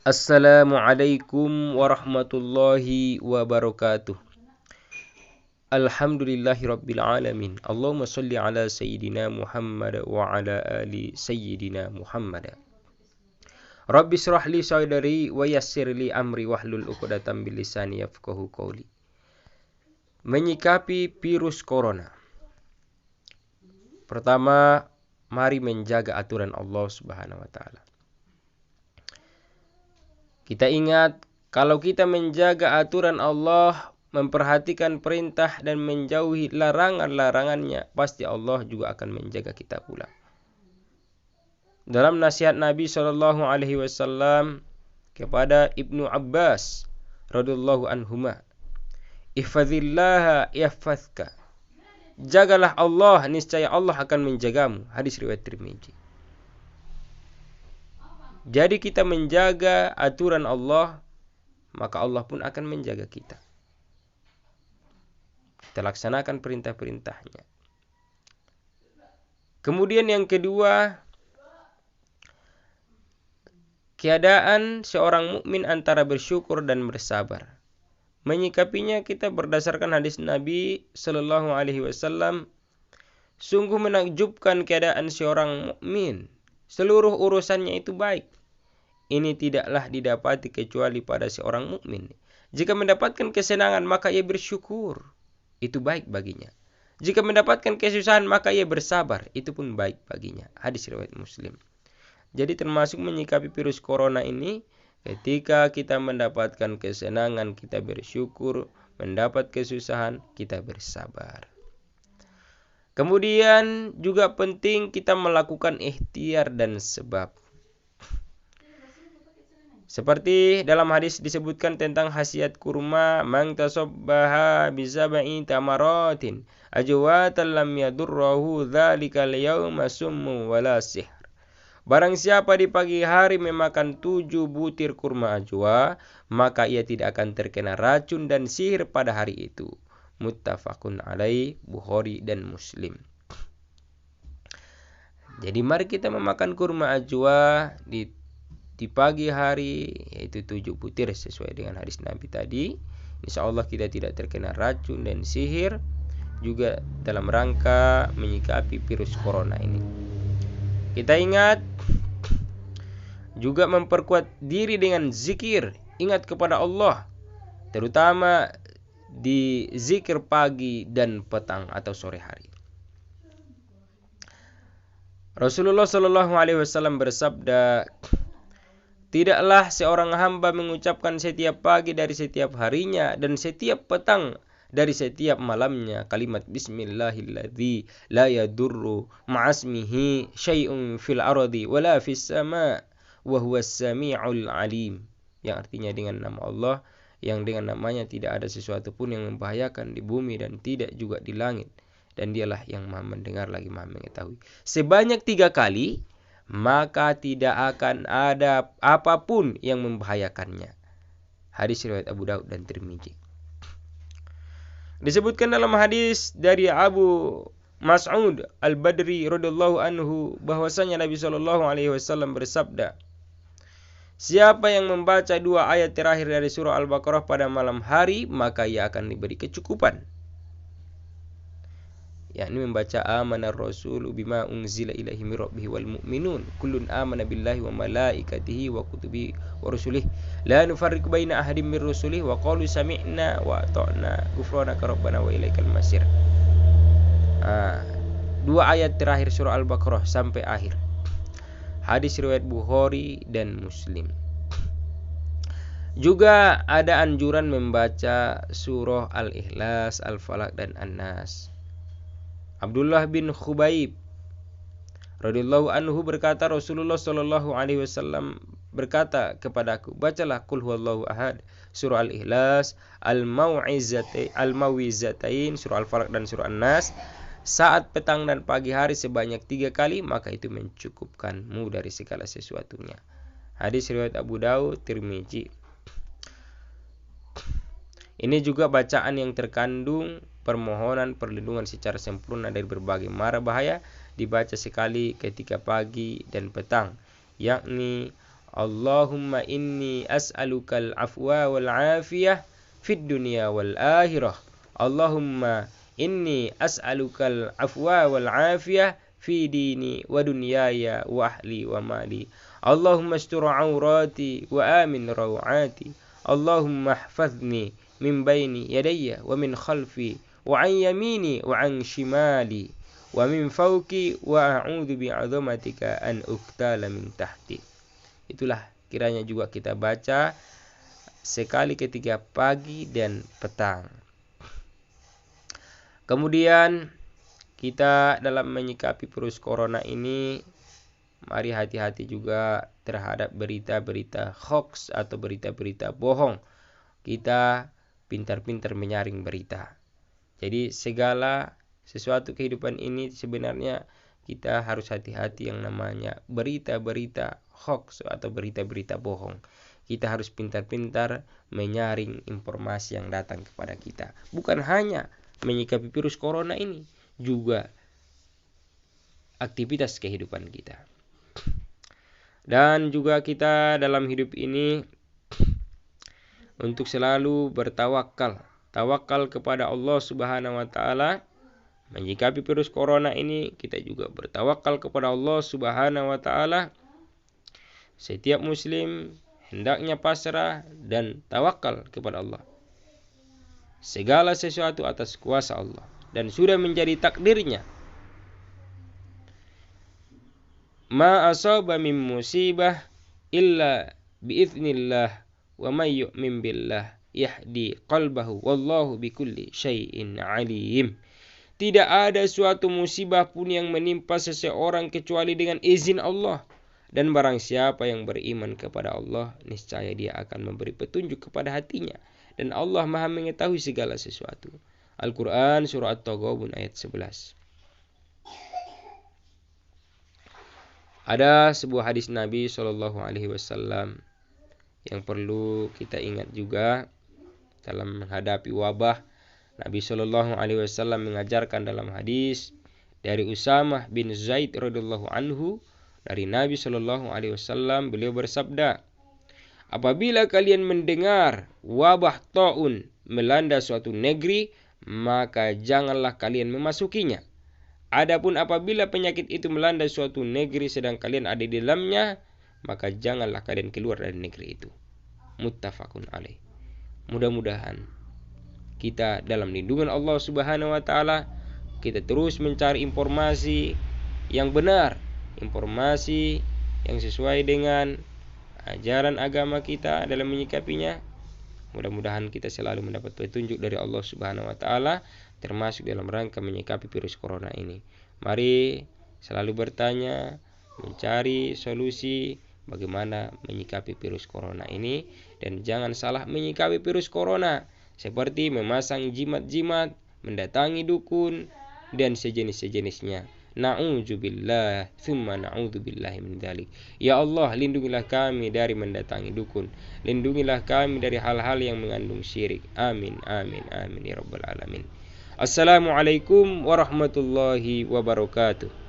Assalamualaikum warahmatullahi wabarakatuh. Alhamdulillahirabbil alamin. Allahumma shalli ala sayyidina Muhammad wa ala ali sayyidina Muhammad. Rabbi shrah li sadri wa yassir li amri wahlul 'uqdatam min lisani yafqahu qawli. Menyikapi virus corona. Pertama, mari menjaga aturan Allah Subhanahu wa taala. Kita ingat, kalau kita menjaga aturan Allah, memperhatikan perintah dan menjauhi larangan-larangannya, pasti Allah juga akan menjaga kita pula. Dalam nasihat Nabi SAW kepada Ibnu Abbas radhiyallahu anhuma, ihfazillaha yahfazka. Jagalah Allah, niscaya Allah akan menjagamu. Hadis riwayat Tirmizi. Jadi kita menjaga aturan Allah, maka Allah pun akan menjaga kita. Kita laksanakan perintah-perintahnya. Kemudian yang kedua, keadaan seorang mukmin antara bersyukur dan bersabar. Menyikapinya kita berdasarkan hadis Nabi Sallallahu Alaihi Wasallam. Sungguh menakjubkan keadaan seorang mukmin. Seluruh urusannya itu baik. Ini tidaklah didapati kecuali pada seorang mukmin. Jika mendapatkan kesenangan, maka ia bersyukur. Itu baik baginya. Jika mendapatkan kesusahan, maka ia bersabar. Itu pun baik baginya. Hadis riwayat Muslim. Jadi termasuk menyikapi virus corona ini, ketika kita mendapatkan kesenangan, kita bersyukur. Mendapat kesusahan, kita bersabar. Kemudian juga penting kita melakukan ikhtiar dan sebab. Seperti dalam hadis disebutkan tentang khasiat kurma, man tasabbaha bizab'i tamaratin ajwatan lam yadurruhu dzalikal yauma summu wala sihr. Barang siapa di pagi hari memakan 7 butir kurma ajwa, maka ia tidak akan terkena racun dan sihir pada hari itu. Muttafaqun alaih, Bukhari dan Muslim. Jadi mari kita memakan kurma ajwa di pagi hari, yaitu 7 butir sesuai dengan hadis Nabi tadi. Insya Allah kita tidak terkena racun dan sihir, juga dalam rangka menyikapi virus corona ini. Kita ingat juga memperkuat diri dengan zikir, ingat kepada Allah, terutama di zikir pagi dan petang atau sore hari. Rasulullah SAW bersabda, tidaklah seorang hamba mengucapkan setiap pagi dari setiap harinya dan setiap petang dari setiap malamnya kalimat Bismillahilladzi la yadurru ma'asmihi syai'un fil ardi wala fis sama' wa huwas sami'ul alim, yang artinya dengan nama Allah yang dengan namanya tidak ada sesuatu pun yang membahayakan di bumi dan tidak juga di langit, dan dialah yang Maha mendengar lagi Maha mengetahui. Sebanyak 3 kali, maka tidak akan ada apapun yang membahayakannya. Hadis riwayat Abu Daud dan Tirmizi. Disebutkan dalam hadis dari Abu Mas'ud Al-Badri radhiyallahu anhu bahwasanya Nabi SAW bersabda, siapa yang membaca 2 ayat terakhir dari surah Al-Baqarah pada malam hari, maka ia akan diberi kecukupan. Yakni membaca amanar rasulu bima unzila ilaihi mir rabbihi wal mu'minun kullun amana billahi wa malaikatihi wa kutubihi wa rusulihi la nufarriqu baina ahadin mir rusulihi wa qalu sami'na wa ata'na ghufranaka rabbana wa ilaikal masir. 2 ayat terakhir surah Al-Baqarah sampai akhir. Hadis riwayat Bukhari dan Muslim. Juga ada anjuran membaca surah Al-Ikhlas, Al-Falaq dan An-Nas. Abdullah bin Khubayb radhiyallahu anhu berkata, Rasulullah sallallahu alaihi wasallam berkata kepadaku, bacalah qul huwallahu ahad, surah Al-Ikhlas, Al-Mau'izatain, surah Al-Falaq dan surah An-Nas saat petang dan pagi hari sebanyak 3 kali, maka itu mencukupkanmu dari segala sesuatunya. Hadis riwayat Abu Daud, Tirmizi. Ini juga bacaan yang terkandung permohonan perlindungan secara sempurna dari berbagai mara bahaya, dibaca sekali ketika pagi dan petang, yakni Allahumma inni as'alukal afwa wal afiyah fid dunya wal akhirah. Allahumma inni as'alukal afwa wal afiyah fi dini wa dunyaya wa ahli wa mali. Allahumma astur aurati wa amin rawati. Allahumma ihfazni min baini yadayya wa min khalfi wa an yamini wa an shimali wa min fawqi wa a'udzu bi'azamatika an uqtala min tahti. Itulah kiranya juga kita baca sekali ketika pagi dan petang. Kemudian kita dalam menyikapi virus corona ini, mari hati-hati juga terhadap berita-berita hoax atau berita-berita bohong. Kita pintar-pintar menyaring berita. Jadi segala sesuatu kehidupan ini sebenarnya kita harus hati-hati yang namanya berita-berita hoax atau berita-berita bohong. Kita harus pintar-pintar menyaring informasi yang datang kepada kita. Bukan hanya menyikapi virus corona ini, juga aktivitas kehidupan kita. Dan juga kita dalam hidup ini untuk selalu bertawakal. Tawakal kepada Allah Subhanahu wa taala. Menyikapi virus corona ini kita juga bertawakal kepada Allah Subhanahu wa taala. Setiap muslim hendaknya pasrah dan tawakal kepada Allah. Segala sesuatu atas kuasa Allah dan sudah menjadi takdirnya. Ma asaba min musibah illa biiznillah wa may yu'min billah yahdi qalbahu wallahu bikulli syai'in alim. Tidak ada suatu musibah pun yang menimpa seseorang kecuali dengan izin Allah. Dan barang siapa yang beriman kepada Allah, niscaya dia akan memberi petunjuk kepada hatinya. Dan Allah Maha mengetahui segala sesuatu. Al-Quran surah At-Taghabun ayat 11. Ada sebuah hadis Nabi SAW yang perlu kita ingat juga dalam menghadapi wabah. Nabi SAW mengajarkan dalam hadis dari Usamah bin Zaid radhiyallahu anhu dari Nabi SAW, beliau bersabda, apabila kalian mendengar wabah taun melanda suatu negeri, maka janganlah kalian memasukinya. Adapun apabila penyakit itu melanda suatu negeri sedang kalian ada di dalamnya, maka janganlah kalian keluar dari negeri itu. Muttafaqun alaih. Mudah-mudahan kita dalam lindungan Allah Subhanahu wa taala, kita terus mencari informasi yang benar, informasi yang sesuai dengan ajaran agama kita dalam menyikapinya. Mudah-mudahan kita selalu mendapat petunjuk dari Allah Subhanahu wa taala, termasuk dalam rangka menyikapi virus corona ini. Mari selalu bertanya, mencari solusi bagaimana menyikapi virus corona ini, dan jangan salah menyikapi virus corona seperti memasang jimat-jimat, mendatangi dukun, dan sejenis-sejenisnya. Na'udzubillah, thumma na'udzubillahi min dzalik. Ya Allah, lindungilah kami dari mendatangi dukun. Lindungilah kami dari hal-hal yang mengandung syirik. Amin, amin, amin ya rabbal alamin. Assalamualaikum warahmatullahi wabarakatuh.